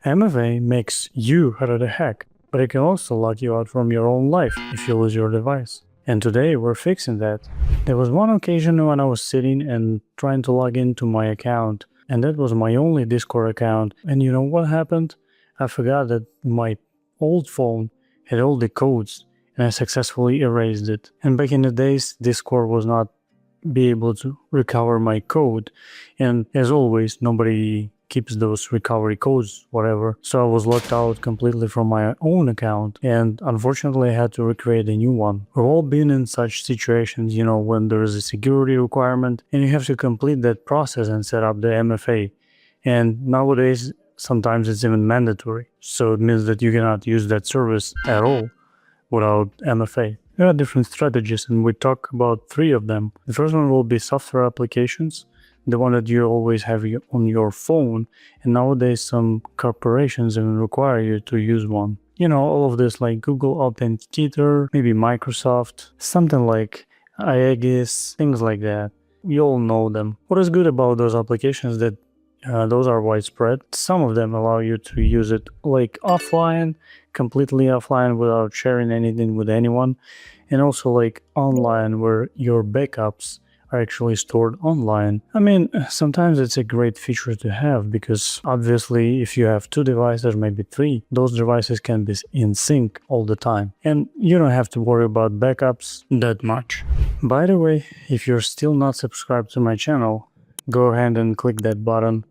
MFA makes you harder to hack, but it can also lock you out from your own life if you lose your device. And today we're fixing that. There was one occasion when I was sitting and trying to log into my account, and that was my only Discord account. And you know what happened? I forgot that my old phone had all the codes, and I successfully erased it. And back in the days, Discord was not be able to recover my code, and as always, nobody keeps those recovery codes, whatever. So I was locked out completely from my own account, and unfortunately I had to recreate a new one. We've all been in such situations, when there is a security requirement and you have to complete that process and set up the MFA. And nowadays, sometimes it's even mandatory. So it means that you cannot use that service at all without MFA. There are different strategies, and we talk about 3 of them. The first one will be software applications, the one that you always have on your phone, and nowadays some corporations even require you to use one. All of this like Google Authenticator, maybe Microsoft, something like Aegis, things like that. You all know them. What is good about those applications that those are widespread. Some of them allow you to use it like offline, completely offline without sharing anything with anyone, and also like online where your backups are actually stored online. I mean, sometimes it's a great feature to have because obviously if you have 2 devices, maybe 3, those devices can be in sync all the time and you don't have to worry about backups that much. By the way, if you're still not subscribed to my channel, go ahead and click that button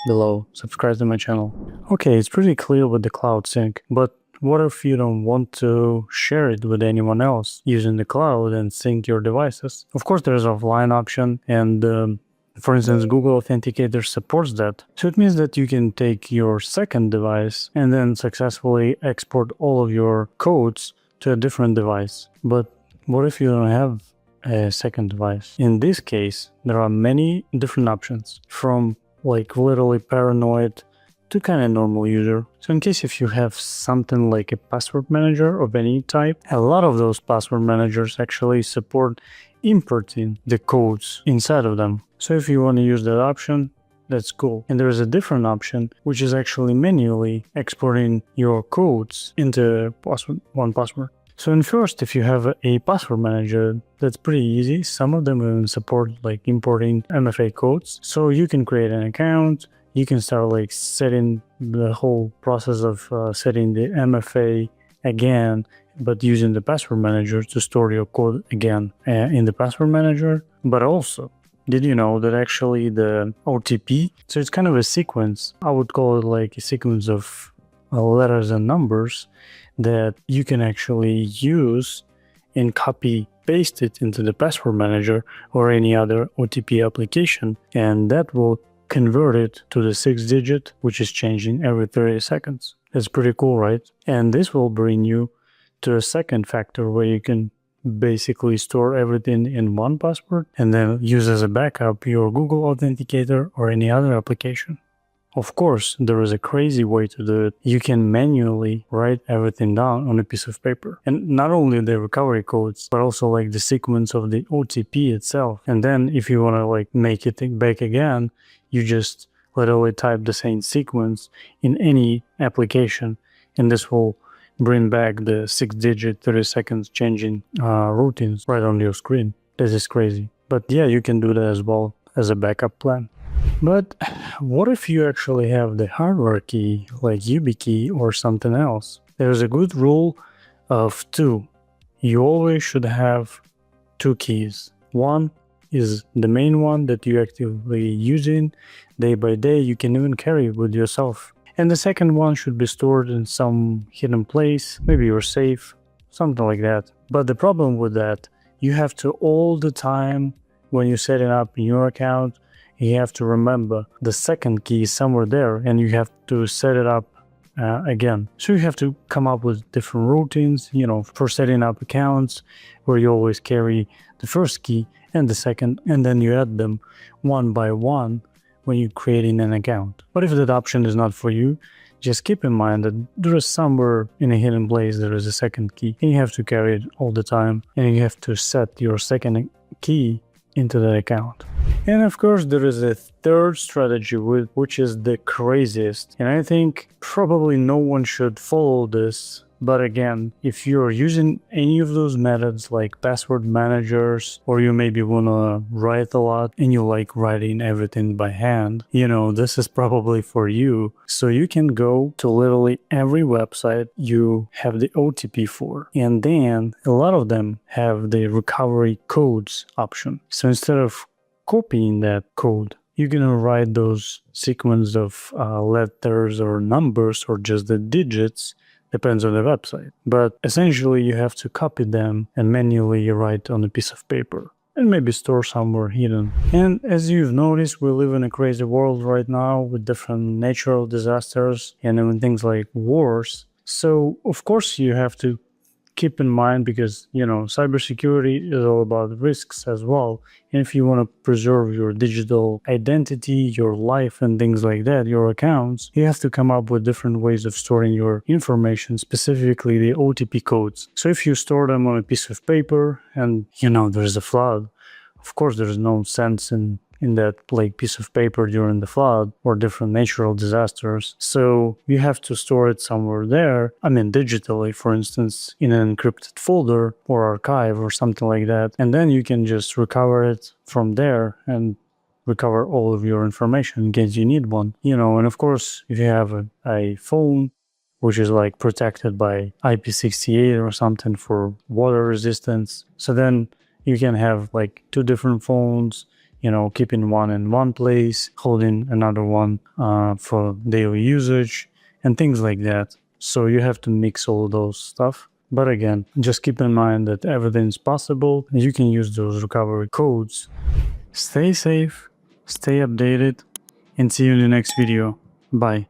below, subscribe to my channel. Okay, it's pretty clear with the cloud sync, but what if you don't want to share it with anyone else using the cloud and sync your devices? Of course, there's an offline option, and for instance, Google Authenticator supports that. So it means that you can take your second device and then successfully export all of your codes to a different device. But what if you don't have a second device? In this case, there are many different options, from like literally paranoid to kind of normal user. So in case if you have something like a password manager of any type, a lot of those password managers actually support importing the codes inside of them. So if you want to use that option, that's cool. And there is a different option, which is actually manually exporting your codes into one password. So in first, if you have a password manager, that's pretty easy. Some of them even support like importing MFA codes. So you can create an account, you can start like setting the whole process of setting the MFA again, but using the password manager to store your code again in the password manager. But also, did you know that actually the OTP, so it's kind of a sequence, I would call it like a sequence of letters and numbers that you can actually use and copy paste it into the password manager or any other OTP application, and that will convert it to the 6 digit, which is changing every 30 seconds. That's pretty cool, right? And this will bring you to a second factor where you can basically store everything in one password and then use as a backup your Google Authenticator or any other application. Of course, there is a crazy way to do it. You can manually write everything down on a piece of paper. And not only the recovery codes, but also like the sequence of the OTP itself. And then if you want to like make it back again, you just literally type the same sequence in any application. And this will bring back the 6 digit 30 seconds changing routines right on your screen. This is crazy. But yeah, you can do that as well as a backup plan. But what if you actually have the hardware key like yubikey or something else? There's a good rule of 2. You always should have 2 keys. One is the main one that you're actively using day by day. You can even carry it with yourself. And the second one should be stored in some hidden place, maybe your safe, something like that. But the problem with that, you have to all the time when you're setting up your account, you have to remember the second key is somewhere there and you have to set it up again. So you have to come up with different routines, for setting up accounts where you always carry the first key and the second, and then you add them one by one when you're creating an account. But if that option is not for you, just keep in mind that there is somewhere in a hidden place there is a second key and you have to carry it all the time, and you have to set your second key into that account. And of course, there is a third strategy which is the craziest, and I think probably no one should follow this. But again, if you're using any of those methods like password managers, or you maybe want to write a lot and you like writing everything by hand, this is probably for you. So you can go to literally every website you have the OTP for, and then a lot of them have the recovery codes option. So instead of copying that code, you're gonna write those sequence of letters or numbers or just the digits, depends on the website. But essentially you have to copy them and manually write on a piece of paper and maybe store somewhere hidden. And as you've noticed, we live in a crazy world right now with different natural disasters and even things like wars. So of course you have to keep in mind, because cybersecurity is all about risks as well. And if you want to preserve your digital identity, your life and things like that, your accounts, you have to come up with different ways of storing your information, specifically the OTP codes. So if you store them on a piece of paper and there's a flood, of course there's no sense in that piece of paper during the flood or different natural disasters. So you have to store it somewhere there. Digitally, for instance, in an encrypted folder or archive or something like that. And then you can just recover it from there and recover all of your information in case you need one. And of course, if you have a phone which is protected by IP68 or something for water resistance, so then you can have two different phones, keeping one in one place, holding another one for daily usage and things like that. So you have to mix all those stuff. But again, just keep in mind that everything's possible. You can use those recovery codes. Stay safe, stay updated, and see you in the next video. Bye.